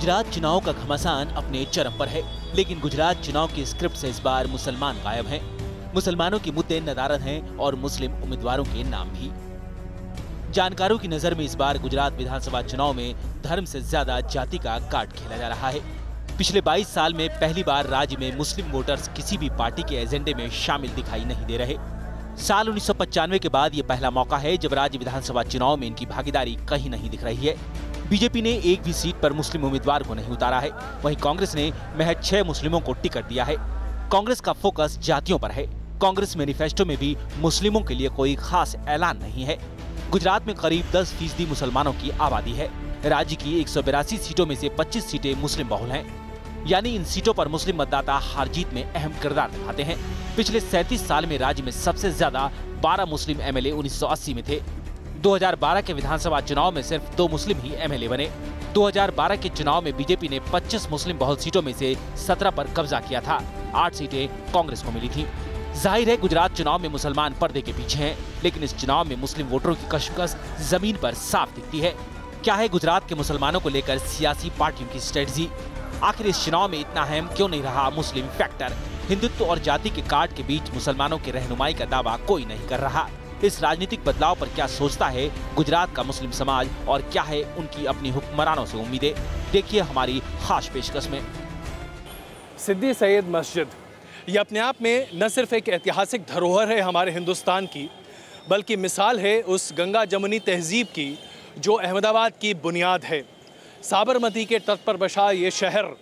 गुजरात चुनाव का घमासान अपने चरम पर है, लेकिन गुजरात चुनाव की स्क्रिप्ट से इस बार मुसलमान गायब हैं। मुसलमानों के मुद्दे नदारद हैं और मुस्लिम उम्मीदवारों के नाम भी। जानकारों की नजर में इस बार गुजरात विधानसभा चुनाव में धर्म से ज्यादा जाति का कार्ड खेला जा रहा है। पिछले 22 साल में पहली बार राज्य में मुस्लिम वोटर्स किसी भी पार्टी के एजेंडे में शामिल दिखाई नहीं दे रहे। साल 1995 के बाद ये पहला मौका है जब राज्य विधानसभा चुनाव में इनकी भागीदारी कहीं नहीं दिख रही है। बीजेपी ने एक भी सीट पर मुस्लिम उम्मीदवार को नहीं उतारा है, वहीं कांग्रेस ने महज 6 मुस्लिमों को टिकट दिया है। कांग्रेस का फोकस जातियों पर है। कांग्रेस मैनिफेस्टो में भी मुस्लिमों के लिए कोई खास ऐलान नहीं है। गुजरात में करीब 10% मुसलमानों की आबादी है। राज्य की 182 सीटों में से 25 सीटें मुस्लिम बहुल हैं, यानी इन सीटों पर मुस्लिम मतदाता हार जीत में अहम किरदार निभाते हैं। पिछले 37 साल में राज्य में सबसे ज्यादा 12 मुस्लिम एमएलए 1980 में थे। 2012 के विधानसभा चुनाव में सिर्फ 2 मुस्लिम ही एमएलए बने। 2012 के चुनाव में बीजेपी ने 25 मुस्लिम बहुल सीटों में से 17 पर कब्जा किया था। 8 सीटें कांग्रेस को मिली थीं। जाहिर है गुजरात चुनाव में मुसलमान पर्दे के पीछे हैं, लेकिन इस चुनाव में मुस्लिम वोटरों की कशमकश जमीन पर साफ दिखती है। क्या है गुजरात के मुसलमानों को लेकर सियासी पार्टियों की स्ट्रेटजी? आखिर इस चुनाव में इतना अहम क्यों नहीं रहा मुस्लिम फैक्टर? हिंदुत्व और जाति के कार्ड के बीच मुसलमानों की रहनुमाई का दावा कोई नहीं कर रहा। इस राजनीतिक बदलाव पर क्या सोचता है गुजरात का मुस्लिम समाज और क्या है उनकी अपनी हुक्मरानों से उम्मीदें? देखिए हमारी खास पेशकश में। सिद्दी सैयद मस्जिद ये अपने आप में न सिर्फ एक ऐतिहासिक धरोहर है हमारे हिंदुस्तान की, बल्कि मिसाल है उस गंगा जमुनी तहजीब की जो अहमदाबाद की बुनियाद है। साबरमती के तट पर बसा ये शहर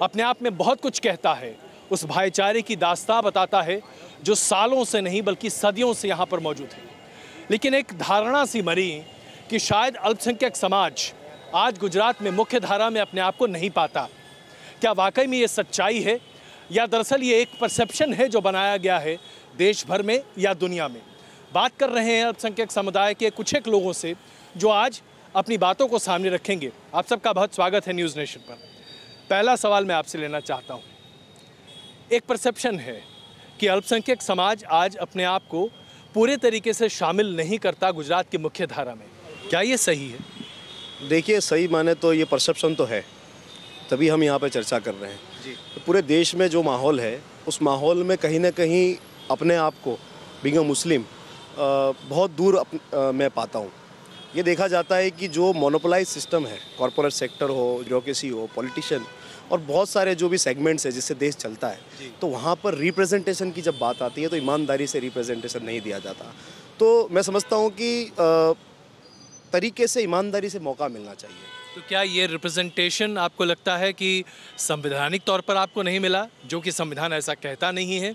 अपने आप में बहुत कुछ कहता है। उस भाईचारे की दास्तां बताता है जो सालों से नहीं बल्कि सदियों से यहाँ पर मौजूद है। लेकिन एक धारणा सी मरी कि शायद अल्पसंख्यक समाज आज गुजरात में मुख्य धारा में अपने आप को नहीं पाता। क्या वाकई में ये सच्चाई है या दरअसल ये एक परसेप्शन है जो बनाया गया है देश भर में या दुनिया में? बात कर रहे हैं अल्पसंख्यक समुदाय के कुछ एक लोगों से जो आज अपनी बातों को सामने रखेंगे। आप सबका बहुत स्वागत है न्यूज़ नेशन पर। पहला सवाल मैं आपसे लेना चाहता हूँ। एक परसेप्शन है कि अल्पसंख्यक समाज आज अपने आप को पूरे तरीके से शामिल नहीं करता गुजरात की मुख्य धारा में। क्या ये सही है? देखिए, सही माने तो ये परसेप्शन तो है, तभी हम यहाँ पे चर्चा कर रहे हैं जी। तो पूरे देश में जो माहौल है उस माहौल में कहीं ना कहीं अपने आप को बीइंग अ मुस्लिम बहुत दूर मैं पाता हूँ। ये देखा जाता है कि जो मोनोपोलाइज सिस्टम है, कॉरपोरेट सेक्टर हो, ब्यूरोक्रेसी हो, पॉलिटिशियन और बहुत सारे जो भी सेगमेंट्स है जिससे देश चलता है, तो वहाँ पर रिप्रेजेंटेशन की जब बात आती है तो ईमानदारी से रिप्रेजेंटेशन नहीं दिया जाता। तो मैं समझता हूँ कि तरीके से ईमानदारी से मौका मिलना चाहिए। तो क्या ये रिप्रेजेंटेशन आपको लगता है कि संवैधानिक तौर पर आपको नहीं मिला, जो कि संविधान ऐसा कहता नहीं है,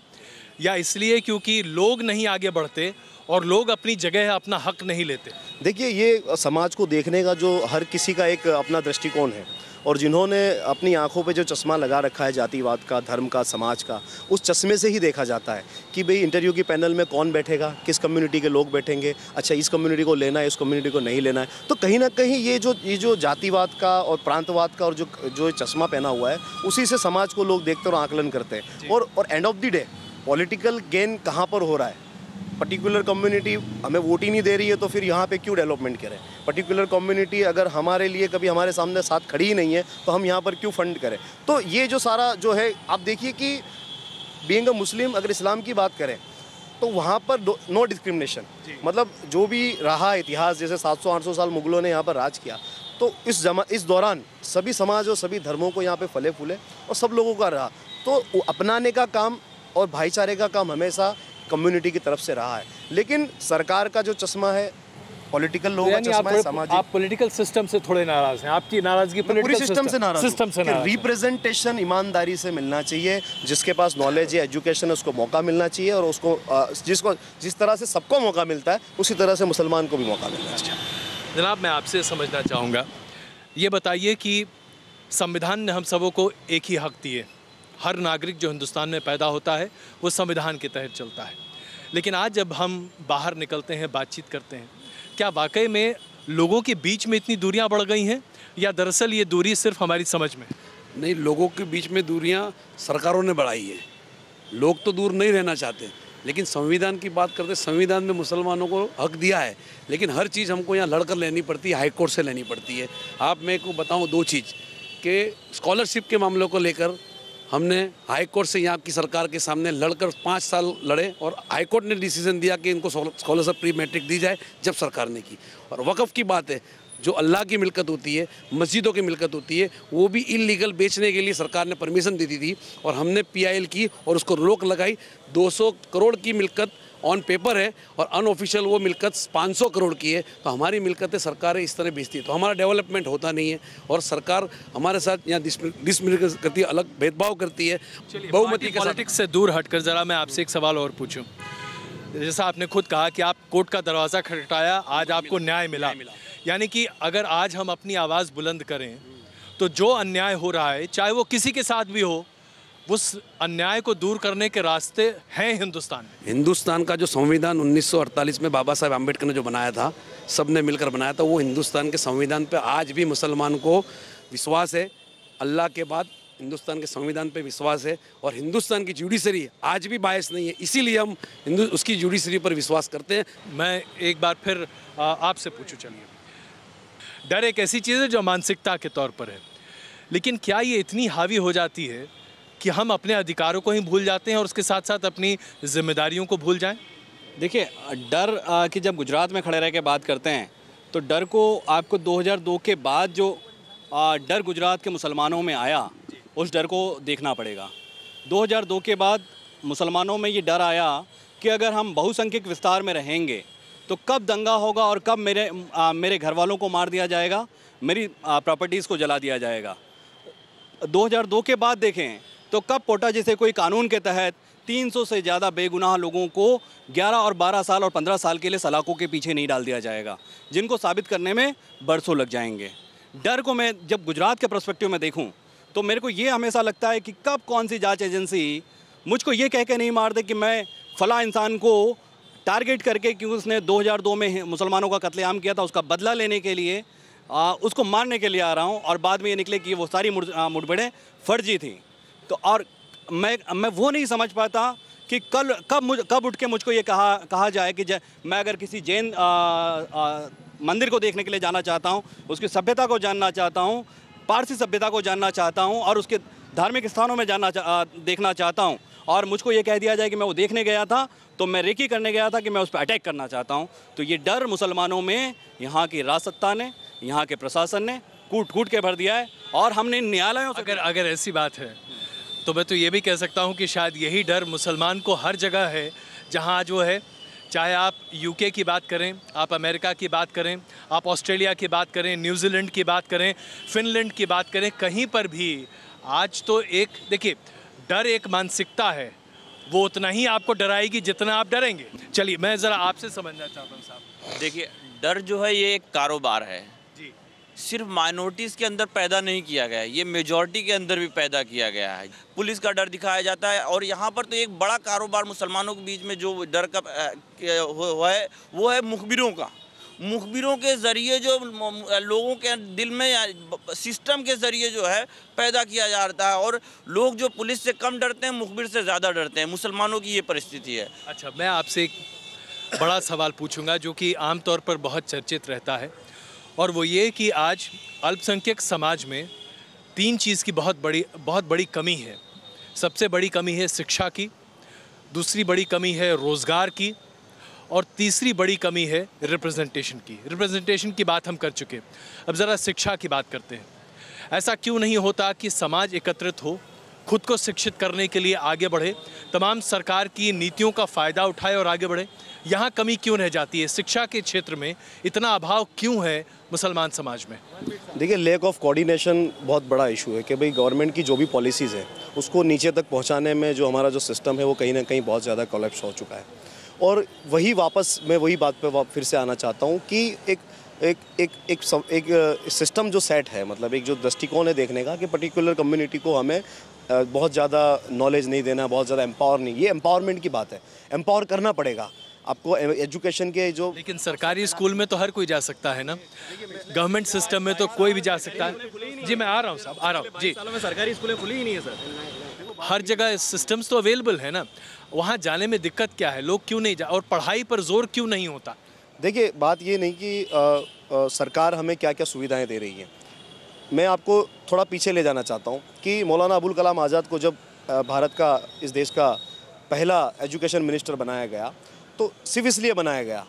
या इसलिए क्योंकि लोग नहीं आगे बढ़ते और लोग अपनी जगह अपना हक नहीं लेते? देखिए, ये समाज को देखने का जो हर किसी का एक अपना दृष्टिकोण है और जिन्होंने अपनी आंखों पे जो चश्मा लगा रखा है जातिवाद का, धर्म का, समाज का, उस चश्मे से ही देखा जाता है कि भाई इंटरव्यू की पैनल में कौन बैठेगा, किस कम्युनिटी के लोग बैठेंगे, अच्छा इस कम्युनिटी को लेना है, इस कम्युनिटी को नहीं लेना है। तो कहीं ना कहीं ये जो जातिवाद का और प्रांतवाद का और जो चश्मा पहना हुआ है उसी से समाज को लोग देखते और आकलन करते हैं। और end of the day political gain कहाँ पर हो रहा है? पर्टिकुलर कम्युनिटी हमें वोट ही नहीं दे रही है तो फिर यहाँ पे क्यों डेवलपमेंट करें? पर्टिकुलर कम्युनिटी अगर हमारे लिए कभी हमारे सामने साथ खड़ी ही नहीं है तो हम यहाँ पर क्यों फंड करें? तो ये जो सारा जो है, आप देखिए कि बीइंग अ मुस्लिम अगर इस्लाम की बात करें तो वहाँ पर नो डिस्क्रिमिनेशन, मतलब जो भी रहा इतिहास, जैसे 700-800 साल मुगलों ने यहाँ पर राज किया, तो इस दौरान सभी समाज और सभी धर्मों को यहाँ पे फले फूले और सब लोगों का रहा। तो अपनाने का काम और भाईचारे का काम हमेशा कम्युनिटी की तरफ से रहा है। लेकिन सरकार का जो चश्मा है, पॉलिटिकल लोगों का चश्मा है, सामाजिक। आप पॉलिटिकल सिस्टम से थोड़े नाराज हैं? आपकी नाराजगी पूरी सिस्टम से नाराज है। रिप्रेजेंटेशन ईमानदारी से मिलना चाहिए। जिसके पास नॉलेज है, एजुकेशन है, उसको मौका मिलना चाहिए और उसको जिस तरह से सबको मौका मिलता है उसी तरह से मुसलमान को भी मौका मिलना चाहिए। जनाब, मैं आपसे समझना चाहूँगा, ये बताइए कि संविधान ने हम सबों को एक ही हक दिए। हर नागरिक जो हिंदुस्तान में पैदा होता है वो संविधान के तहत चलता है। लेकिन आज जब हम बाहर निकलते हैं, बातचीत करते हैं, क्या वाकई में लोगों के बीच में इतनी दूरियां बढ़ गई हैं या दरअसल ये दूरी सिर्फ हमारी समझ में? नहीं, लोगों के बीच में दूरियां सरकारों ने बढ़ाई है। लोग तो दूर नहीं रहना चाहते, लेकिन संविधान की बात करते, संविधान में मुसलमानों को हक दिया है, लेकिन हर चीज़ हमको यहाँ लड़कर लेनी पड़ती है, हाई कोर्ट से लेनी पड़ती है। आप मैं को बताऊँ 2 चीज़ कि स्कॉलरशिप के मामलों को लेकर हमने हाई कोर्ट से यहाँ की सरकार के सामने लड़कर 5 साल लड़े और हाई कोर्ट ने डिसीजन दिया कि इनको स्कॉलरशिप प्री मैट्रिक दी जाए जब सरकार ने की। और वक़्फ़ की बात है, जो अल्लाह की मिल्कत होती है, मस्जिदों की मिल्कत होती है, वो भी इलीगल बेचने के लिए सरकार ने परमिशन दे दी थी और हमने PIL की और उसको रोक लगाई। 200 करोड़ की मिल्कत ऑन पेपर है और अनऑफिशियल वो मिल्कत 500 करोड़ की है। तो हमारी मिल्कतें सरकारें इस तरह बेचती है तो हमारा डेवलपमेंट होता नहीं है और सरकार हमारे साथ यहाँ डिस्क्रिमिनेट करती है, अलग भेदभाव करती है। बहुमती के पॉलिटिक्स से दूर हटकर ज़रा मैं आपसे एक सवाल और पूछूं। जैसा आपने खुद कहा कि आप कोर्ट का दरवाज़ा खटखटाया, आज आपको न्याय मिला। यानी कि अगर आज हम अपनी आवाज़ बुलंद करें तो जो अन्याय हो रहा है, चाहे वो किसी के साथ भी हो, उस अन्याय को दूर करने के रास्ते हैं हिंदुस्तान में। हिंदुस्तान का जो संविधान 1948 में बाबा साहब आम्बेडकर ने जो बनाया था, सब ने मिलकर बनाया था, वो हिंदुस्तान के संविधान पे आज भी मुसलमान को विश्वास है। अल्लाह के बाद हिंदुस्तान के संविधान पे विश्वास है और हिंदुस्तान की जुडिशरी आज भी बायस नहीं है, इसीलिए हम उसकी जुडिशरी पर विश्वास करते हैं। मैं एक बार फिर आपसे पूछूं, चलिए, डर एक ऐसी चीज़ है जो मानसिकता के तौर पर है, लेकिन क्या ये इतनी हावी हो जाती है कि हम अपने अधिकारों को ही भूल जाते हैं और उसके साथ साथ अपनी जिम्मेदारियों को भूल जाएं? देखिए, डर की जब गुजरात में खड़े रह के बात करते हैं तो डर को आपको 2002 के बाद जो डर गुजरात के मुसलमानों में आया, उस डर को देखना पड़ेगा। 2002 के बाद मुसलमानों में ये डर आया कि अगर हम बहुसंख्यक विस्तार में रहेंगे तो कब दंगा होगा और कब मेरे घर वालों को मार दिया जाएगा, मेरी प्रॉपर्टीज़ को जला दिया जाएगा। 2002 के बाद देखें तो कब पोटा जैसे कोई कानून के तहत 300 से ज़्यादा बेगुनाह लोगों को 11 और 12 साल और 15 साल के लिए सलाखों के पीछे नहीं डाल दिया जाएगा, जिनको साबित करने में बरसों लग जाएंगे। डर को मैं जब गुजरात के पर्सपेक्टिव में देखूं तो मेरे को ये हमेशा लगता है कि कब कौन सी जांच एजेंसी मुझको ये कह के नहीं मार दे कि मैं फ़लाँ इंसान को टारगेट करके, क्योंकि उसने 2002 में मुसलमानों का कत्लेआम किया था, उसका बदला लेने के लिए उसको मारने के लिए आ रहा हूँ और बाद में ये निकले कि वो सारी मुठभेड़ें फर्जी थी। तो और मैं वो नहीं समझ पाता कि कब उठ के मुझको ये कहा जाए कि मैं अगर किसी जैन मंदिर को देखने के लिए जाना चाहता हूँ, उसकी सभ्यता को जानना चाहता हूँ, पारसी सभ्यता को जानना चाहता हूँ और उसके धार्मिक स्थानों में देखना चाहता हूँ और मुझको ये कह दिया जाए कि मैं वो देखने गया था तो मैं रेकी करने गया था कि मैं उस पर अटैक करना चाहता हूँ। तो ये डर मुसलमानों में यहाँ की राजसत्ता ने, यहाँ के प्रशासन ने कूट के भर दिया है और हमने न्यायालयों से अगर ऐसी बात है तो मैं तो ये भी कह सकता हूँ कि शायद यही डर मुसलमान को हर जगह है जहाँ जो है, चाहे आप UK की बात करें, आप अमेरिका की बात करें, आप ऑस्ट्रेलिया की बात करें, न्यूजीलैंड की बात करें, फिनलैंड की बात करें, कहीं पर भी आज तो एक, देखिए, डर एक मानसिकता है, वो उतना ही आपको डराएगी जितना आप डरेंगे। चलिए, मैं ज़रा आपसे समझना चाहता हूँ साहब। देखिए, डर जो है ये एक कारोबार है जी, सिर्फ माइनॉरिटीज़ के अंदर पैदा नहीं किया गया है, ये मेजॉरिटी के अंदर भी पैदा किया गया है। पुलिस का डर दिखाया जाता है और यहाँ पर तो एक बड़ा कारोबार मुसलमानों के बीच में जो डर का है वो है मुखबिरों का। मुखबिरों के ज़रिए जो लोगों के दिल में सिस्टम के ज़रिए जो है पैदा किया जाता है और लोग जो पुलिस से कम डरते हैं, मुखबिर से ज़्यादा डरते हैं। मुसलमानों की ये परिस्थिति है। अच्छा, मैं आपसे एक बड़ा सवाल पूछूंगा जो कि आमतौर पर बहुत चर्चित रहता है, और वो ये कि आज अल्पसंख्यक समाज में 3 चीज़ की बहुत बड़ी कमी है। सबसे बड़ी कमी है शिक्षा की, दूसरी बड़ी कमी है रोज़गार की, और तीसरी बड़ी कमी है रिप्रेजेंटेशन की। रिप्रेजेंटेशन की बात हम कर चुके, अब ज़रा शिक्षा की बात करते हैं। ऐसा क्यों नहीं होता कि समाज एकत्रित हो, खुद को शिक्षित करने के लिए आगे बढ़े, तमाम सरकार की नीतियों का फ़ायदा उठाए और आगे बढ़े? यहाँ कमी क्यों रह जाती है? शिक्षा के क्षेत्र में इतना अभाव क्यों है मुसलमान समाज में? देखिए, लैक ऑफ कोऑर्डिनेशन बहुत बड़ा इशू है कि भाई गवर्नमेंट की जो भी पॉलिसीज़ है उसको नीचे तक पहुँचाने में जो हमारा जो सिस्टम है वो कहीं ना कहीं बहुत ज़्यादा कोलैप्स हो चुका है। और वही वापस मैं वही बात पे फिर से आना चाहता हूँ कि एक सिस्टम जो सेट है, मतलब एक जो दृष्टिकोण है देखने का कि पर्टिकुलर कम्युनिटी को हमें बहुत ज़्यादा नॉलेज नहीं देना, बहुत ज़्यादा एम्पावर नहीं, ये एम्पावरमेंट की बात है। एम्पावर करना पड़ेगा आपको एजुकेशन के जो, लेकिन सरकारी स्कूल में तो हर कोई जा सकता है ना, गवर्नमेंट सिस्टम में तो कोई भी जा सकता है। जी, मैं आ रहा हूँ साहब, आ रहा हूँ जी। सरकारी स्कूलें खुली ही नहीं है सर। हर जगह सिस्टम्स तो अवेलेबल है ना, वहाँ जाने में दिक्कत क्या है? लोग क्यों नहीं जा, और पढ़ाई पर जोर क्यों नहीं होता? देखिए, बात ये नहीं कि सरकार हमें क्या क्या सुविधाएं दे रही है। मैं आपको थोड़ा पीछे ले जाना चाहता हूँ कि मौलाना अबुल कलाम आज़ाद को जब भारत का, इस देश का पहला एजुकेशन मिनिस्टर बनाया गया तो सिर्फ इसलिए बनाया गया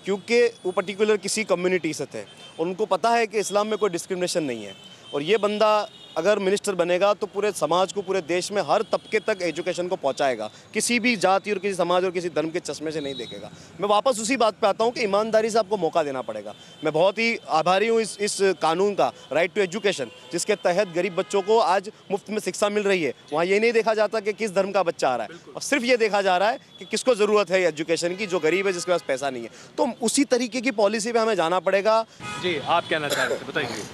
क्योंकि वो पर्टिकुलर किसी कम्युनिटी से थे और उनको पता है कि इस्लाम में कोई डिस्क्रिमिनेशन नहीं है। और ये बंदा अगर मिनिस्टर बनेगा तो पूरे समाज को, पूरे देश में हर तबके तक एजुकेशन को पहुंचाएगा, किसी भी जाति और किसी समाज और किसी धर्म के चश्मे से नहीं देखेगा। मैं वापस उसी बात पे आता हूं कि ईमानदारी से आपको मौका देना पड़ेगा। मैं बहुत ही आभारी हूं इस कानून का, राइट टू एजुकेशन, जिसके तहत गरीब बच्चों को आज मुफ्त में शिक्षा मिल रही है। वहाँ ये नहीं देखा जाता कि किस धर्म का बच्चा आ रहा है, और सिर्फ ये देखा जा रहा है कि किसको ज़रूरत है एजुकेशन की, जो गरीब है, जिसके पास पैसा नहीं है। तो उसी तरीके की पॉलिसी पर हमें जाना पड़ेगा। जी, आप कहना चाह रहे थे, बताइए।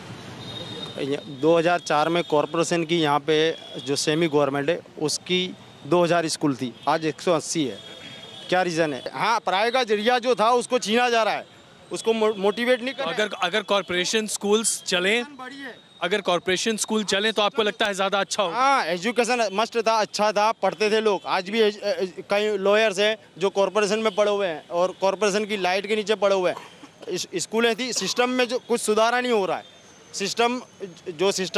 2004 में कॉरपोरेशन की यहाँ पे जो सेमी गवर्नमेंट है उसकी 2000 स्कूल थी, आज 180 है। क्या रीज़न है? हाँ, पढ़ाई का जरिया जो था उसको छीना जा रहा है, उसको मोटिवेट नहीं कर। अगर कॉरपोरेशन स्कूल्स चलें, अगर कॉरपोरेशन स्कूल चलें तो आपको लगता है ज़्यादा अच्छा होगा? हाँ, एजुकेशन मस्ट था, अच्छा था, पढ़ते थे लोग। आज भी कई लॉयर्स हैं जो कॉरपोरेशन में पढ़े हुए हैं और कॉरपोरेशन की लाइट के नीचे पढ़े हुए हैं। स्कूलें थी, सिस्टम में जो कुछ सुधारा नहीं हो रहा है। सिस्टम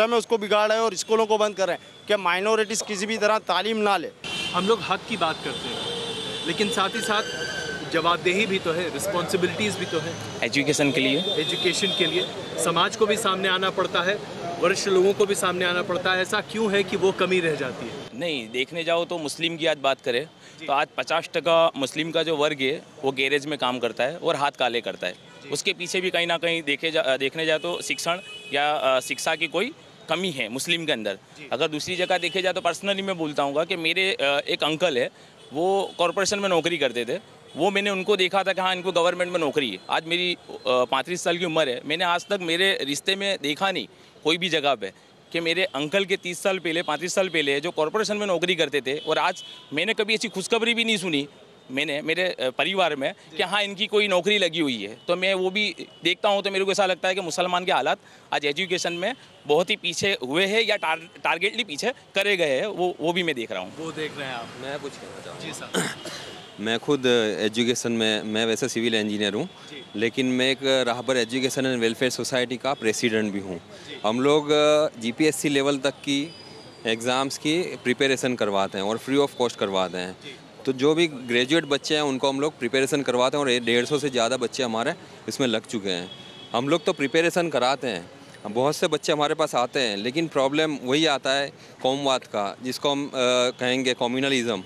है उसको बिगाड़ रहे हैं और स्कूलों को बंद कर रहे हैं। क्या माइनॉरिटीज़ किसी भी तरह तालीम ना ले? हम लोग हक की बात करते हैं, लेकिन साथ ही साथ जवाबदेही भी तो है, रिस्पॉन्सिबिलिटीज़ भी तो है। एजुकेशन के लिए समाज को भी सामने आना पड़ता है, वरिष्ठ लोगों को भी सामने आना पड़ता है। ऐसा क्यों है कि वो कमी रह जाती है? नहीं, देखने जाओ तो मुस्लिम की आज बात करें तो आज 50% मुस्लिम का जो वर्ग है वो गैरेज में काम करता है और हाथ काले करता है। उसके पीछे भी कहीं ना कहीं देखने जाए तो शिक्षण या शिक्षा की कोई कमी है मुस्लिम के अंदर। अगर दूसरी जगह देखे जाए तो पर्सनली मैं बोलता हूँ कि मेरे एक अंकल है, वो कॉरपोरेशन में नौकरी करते थे। वो मैंने उनको देखा था कि हाँ, इनको गवर्नमेंट में नौकरी है। आज मेरी 35 साल की उम्र है, मैंने आज तक मेरे रिश्ते में देखा नहीं कोई भी जगह पे कि मेरे अंकल के 30 साल पहले, 35 साल पहले जो कॉरपोरेशन में नौकरी करते थे, और आज मैंने कभी ऐसी खुशखबरी भी नहीं सुनी मैंने मेरे परिवार में कि हाँ, इनकी कोई नौकरी लगी हुई है। तो मैं वो भी देखता हूँ तो मेरे को ऐसा लगता है कि मुसलमान के हालात आज एजुकेशन में बहुत ही पीछे हुए हैं या टारगेटली पीछे करे गए हैं। वो भी मैं देख रहा हूँ। वो देख रहे हैं आप? मैं कुछ कहना चाहूँगा। जी सर। मैं खुद एजुकेशन में, मैं वैसे सिविल इंजीनियर हूँ, लेकिन मैं एक Rahbar education and welfare society का प्रेसिडेंट भी हूँ। हम लोग GPSC लेवल तक की एग्ज़ाम्स की प्रिपरेशन करवाते हैं और फ्री ऑफ कॉस्ट करवाते हैं। तो जो भी ग्रेजुएट बच्चे हैं उनको हम लोग प्रिपरेशन करवाते हैं और 150 से ज़्यादा बच्चे हमारे इसमें लग चुके हैं। हम लोग तो प्रिपरेशन कराते हैं, बहुत से बच्चे हमारे पास आते हैं, लेकिन प्रॉब्लम वही आता है कौमवाद का, जिसको हम कहेंगे कम्युनलिज़म,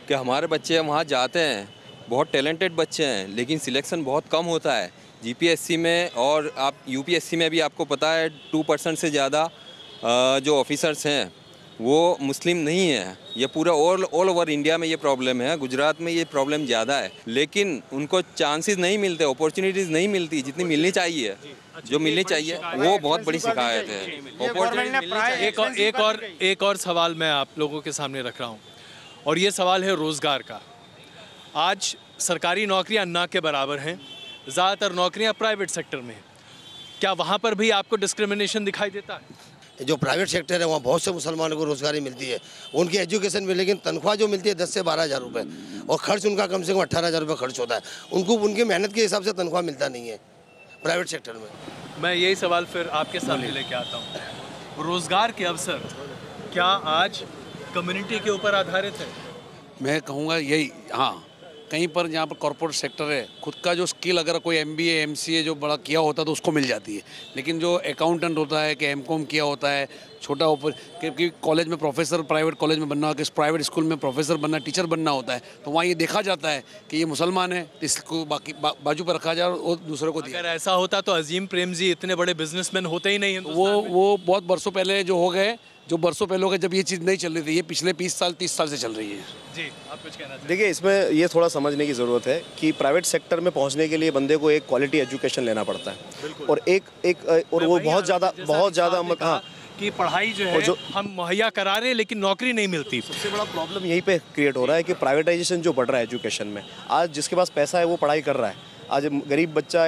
कि हमारे बच्चे वहाँ जाते हैं, बहुत टैलेंटेड बच्चे हैं, लेकिन सिलेक्शन बहुत कम होता है GPSC में। और आप UPSC में भी आपको पता है 2% से ज़्यादा जो ऑफिसर्स हैं वो मुस्लिम नहीं है। ये पूरा ऑल ओवर इंडिया में ये प्रॉब्लम है, गुजरात में ये प्रॉब्लम ज़्यादा है, लेकिन उनको चांसेस नहीं मिलते, अपॉर्चुनिटीज़ नहीं मिलती जितनी मिलनी चाहिए। जो मिलनी चाहिए वो बहुत बड़ी शिकायत है। एक और सवाल मैं आप लोगों के सामने रख रहा हूँ, और ये सवाल है रोज़गार का। आज सरकारी नौकरियाँ ना के बराबर हैं, ज़्यादातर नौकरियाँ प्राइवेट सेक्टर में। क्या वहाँ पर भी आपको डिस्क्रिमिनेशन दिखाई देता है? जो प्राइवेट सेक्टर है वहाँ बहुत से मुसलमानों को रोज़गारी मिलती है, उनकी एजुकेशन में, लेकिन तनख्वाह जो मिलती है 10 से 12 हज़ार रुपये, और खर्च उनका कम से कम 18 हज़ार रुपये खर्च होता है। उनको उनकी मेहनत के हिसाब से तनख्वाह मिलता नहीं है प्राइवेट सेक्टर में। मैं यही सवाल फिर आपके सामने लेके आता हूँ। रोज़गार के अवसर क्या आज कम्युनिटी के ऊपर आधारित है? मैं कहूँगा यही, हाँ, कहीं पर जहाँ पर कॉर्पोरेट सेक्टर है, खुद का जो स्किल अगर कोई MBA MCA जो बड़ा किया होता है तो उसको मिल जाती है, लेकिन जो अकाउंटेंट होता है कि MCOM किया होता है, छोटा ऊपर, क्योंकि कॉलेज में प्रोफेसर, प्राइवेट कॉलेज में बनना, कि प्राइवेट स्कूल में प्रोफेसर बनना, टीचर बनना होता है, तो वहाँ ये देखा जाता है कि ये मुसलमान है तो इसको बाजू पर रखा जाए और दूसरों को दिया। अगर ऐसा होता तो अजीम प्रेमजी इतने बड़े बिजनेसमैन होते ही नहीं। वो बहुत बरसों पहले जो हो गए, जो बरसों पहले हो गए, जब ये चीज़ नहीं चल रही थी। ये पिछले 20 साल 30 साल से चल रही है। जी, आप कुछ कहना चाहिए? देखिए, इसमें ये थोड़ा समझने की ज़रूरत है कि प्राइवेट सेक्टर में पहुंचने के लिए बंदे को एक क्वालिटी एजुकेशन लेना पड़ता है, और और वो बहुत ज़्यादा हाँ, कि पढ़ाई जो है जो हम मुहैया करा रहे हैं लेकिन नौकरी नहीं मिलती। सबसे बड़ा प्रॉब्लम यहीं पे क्रिएट हो रहा है कि प्राइवेटाइजेशन जो बढ़ रहा है एजुकेशन में, आज जिसके पास पैसा है वो पढ़ाई कर रहा है, आज गरीब बच्चा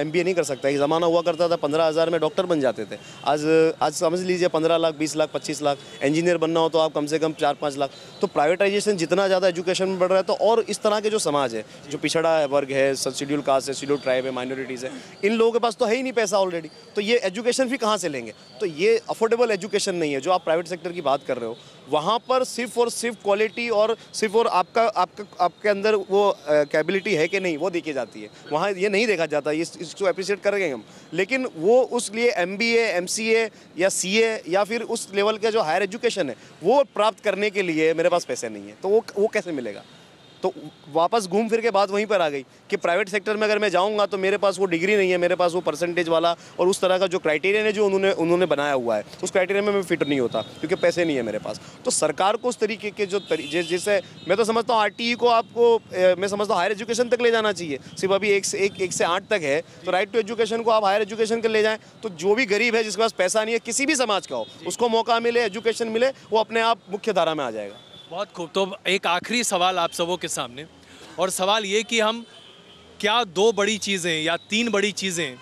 MBA नहीं कर सकता। एक ज़माना हुआ करता था 15,000 में डॉक्टर बन जाते थे। आज समझ लीजिए 15 लाख, 20 लाख, 25 लाख। इंजीनियर बनना हो तो आप कम से कम 4-5 लाख। तो प्राइवेटाइजेशन जितना ज़्यादा एजुकेशन में बढ़ रहा है, तो और इस तरह के जो समाज है, जो पिछड़ा वर्ग है, शेड्यूल कास्ट है, शेड्यूल ट्राइब है, माइनॉरिटीज़ है, इन लोगों के पास तो है ही नहीं पैसा ऑलरेडी, तो ये एजुकेशन भी कहाँ से लेंगे? तो ये अफोर्डेबल एजुकेशन नहीं है। जो आप प्राइवेट सेक्टर की बात कर रहे हो, वहाँ पर सिर्फ और सिर्फ क्वालिटी और सिर्फ और आपके अंदर वो कैपेबिलिटी है कि नहीं, वो देखी जाती है। वहाँ ये नहीं देखा जाता। इसको अप्रिशिएट करेंगे हम, लेकिन वो उस लिए MBA, MCA या CA या फिर उस लेवल का जो हायर एजुकेशन है, वो प्राप्त करने के लिए मेरे पास पैसे नहीं है। तो वो कैसे मिलेगा? तो वापस घूम फिर के बात वहीं पर आ गई कि प्राइवेट सेक्टर में अगर मैं जाऊंगा तो मेरे पास वो डिग्री नहीं है, मेरे पास वो परसेंटेज वाला और उस तरह का जो क्राइटेरिया है जो उन्होंने बनाया हुआ है, उस क्राइटेरिया में मैं फिट नहीं होता, क्योंकि पैसे नहीं है मेरे पास। तो सरकार को उस तरीके के जैसे मैं तो समझता हूँ RTE को आपको मैं समझता हूँ हायर एजुकेशन तक ले जाना चाहिए। सिर्फ अभी 1 से 8 तक है, तो राइट टू एजुकेशन को आप हायर एजुकेशन के ले जाएँ, तो जो भी गरीब है, जिसके पास पैसा नहीं है, किसी भी समाज का हो, उसको मौका मिले, एजुकेशन मिले, वो अपने आप मुख्य धारा में आ जाएगा। बहुत खूब। तो एक आखिरी सवाल आप सबों के सामने, और सवाल ये कि हम क्या 2 बड़ी चीज़ें या 3 बड़ी चीज़ें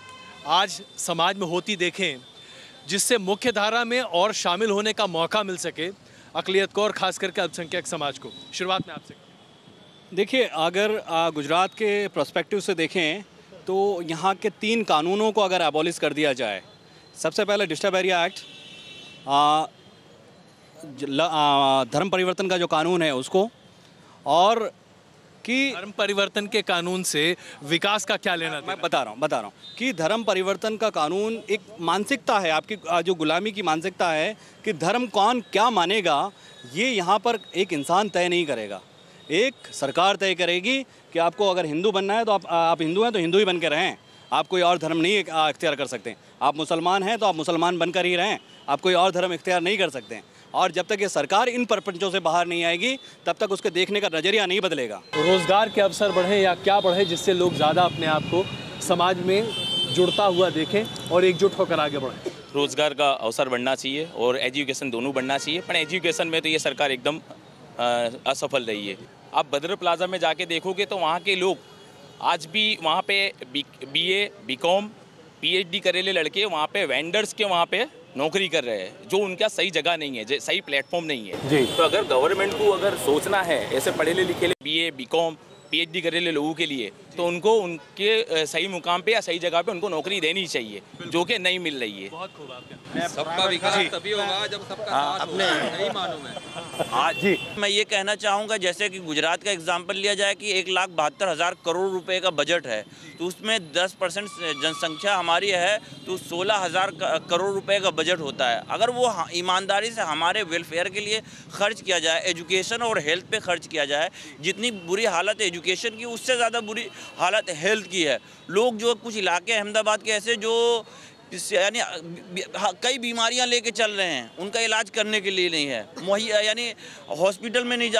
आज समाज में होती देखें जिससे मुख्य धारा में और शामिल होने का मौका मिल सके अक़लियत को और ख़ास करके अल्पसंख्यक समाज को? शुरुआत में आपसे। देखिए, अगर गुजरात के पर्सपेक्टिव से देखें तो यहाँ के 3 कानूनों को अगर एबॉलिश कर दिया जाए। सबसे पहले डिस्टर्ब एरिया एक्ट, धर्म परिवर्तन का जो कानून है उसको, और कि धर्म परिवर्तन के कानून से विकास का क्या लेना? मैं बता रहा हूँ कि धर्म परिवर्तन का कानून एक मानसिकता है आपकी, जो गुलामी की मानसिकता है कि धर्म कौन क्या मानेगा, ये यहाँ पर एक इंसान तय नहीं करेगा, एक सरकार तय करेगी कि आपको अगर हिंदू बनना है तो आप हिंदू हैं तो हिंदू ही बन के रहें, आप कोई और धर्म नहीं इख्तियार कर सकते। आप मुसलमान हैं तो आप मुसलमान बनकर ही रहें, आप कोई और धर्म इख्तियार नहीं कर सकते। और जब तक ये सरकार इन प्रपंचों से बाहर नहीं आएगी, तब तक उसके देखने का नज़रिया नहीं बदलेगा। रोज़गार के अवसर बढ़े या क्या बढ़े, जिससे लोग ज़्यादा अपने आप को समाज में जुड़ता हुआ देखें और एकजुट होकर आगे बढ़ें? रोज़गार का अवसर बढ़ना चाहिए और एजुकेशन दोनों बढ़ना चाहिए, पर एजुकेशन में तो ये सरकार एकदम असफल रही है। आप बद्र प्लाजा में जाके देखोगे तो वहाँ के लोग आज भी वहाँ पे BA, BCom, PhD करेले लड़के वहाँ पे वेंडर्स के वहाँ पे नौकरी कर रहे हैं, जो उनका सही जगह नहीं है, सही प्लेटफॉर्म नहीं है जी। तो अगर गवर्नमेंट को अगर सोचना है ऐसे पढ़े लिखे BA, BCom, PhD करेले लोगों के लिए, तो उनको उनके सही मुकाम पे या सही जगह पे उनको नौकरी देनी चाहिए, जो कि नहीं मिल रही है। बहुत खूब। आपका सबका विकास तभी होगा जब सबका अपने नहीं मालूम है। आज जी मैं ये कहना चाहूँगा, जैसे कि गुजरात का एग्जाम्पल लिया जाए कि 1,72,000 करोड़ रुपए का बजट है, तो उसमें 10% जनसंख्या हमारी है, तो 16,000 करोड़ रुपए का बजट होता है। अगर वो ईमानदारी से हमारे वेलफेयर के लिए खर्च किया जाए, एजुकेशन और हेल्थ पे खर्च किया जाए, जितनी बुरी हालत एजुकेशन की उससे ज़्यादा बुरी हालत हेल्थ की है। लोग जो कुछ इलाके अहमदाबाद के ऐसे जो यानी कई बीमारियां लेके चल रहे हैं, उनका इलाज करने के लिए नहीं है मुहैया, यानी हॉस्पिटल में नहीं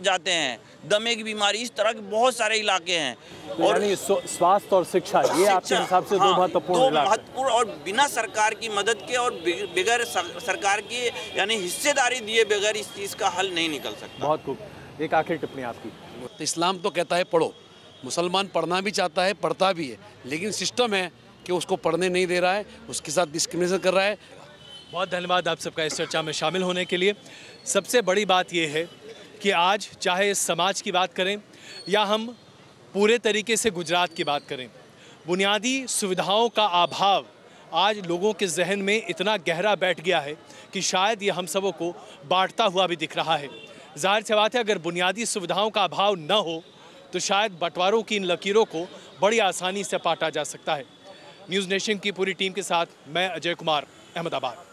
जाते हैं, दमे की बीमारी, इस तरह के बहुत सारे इलाके हैं। और स्वास्थ्य और शिक्षा, ये आपके हिसाब से दो महत्वपूर्ण और बिना सरकार की मदद के और बगैर सरकार की यानी हिस्सेदारी दिए बगैर इस चीज़ का हल नहीं निकल सकता। बहुत खूब। एक आखिरी टिप्पणी आपकी। तो इस्लाम तो कहता है पढ़ो, मुसलमान पढ़ना भी चाहता है, पढ़ता भी है, लेकिन सिस्टम है कि उसको पढ़ने नहीं दे रहा है, उसके साथ डिस्क्रिमिनेशन कर रहा है। बहुत धन्यवाद आप सबका इस चर्चा में शामिल होने के लिए। सबसे बड़ी बात यह है कि आज चाहे समाज की बात करें या हम पूरे तरीके से गुजरात की बात करें, बुनियादी सुविधाओं का अभाव आज लोगों के जहन में इतना गहरा बैठ गया है कि शायद ये हम सबों को बांटता हुआ भी दिख रहा है। जाहिर सी बात है, अगर बुनियादी सुविधाओं का अभाव न हो तो शायद बंटवारों की इन लकीरों को बड़ी आसानी से पाटा जा सकता है। न्यूज़ नेशन की पूरी टीम के साथ मैं अजय कुमार, अहमदाबाद।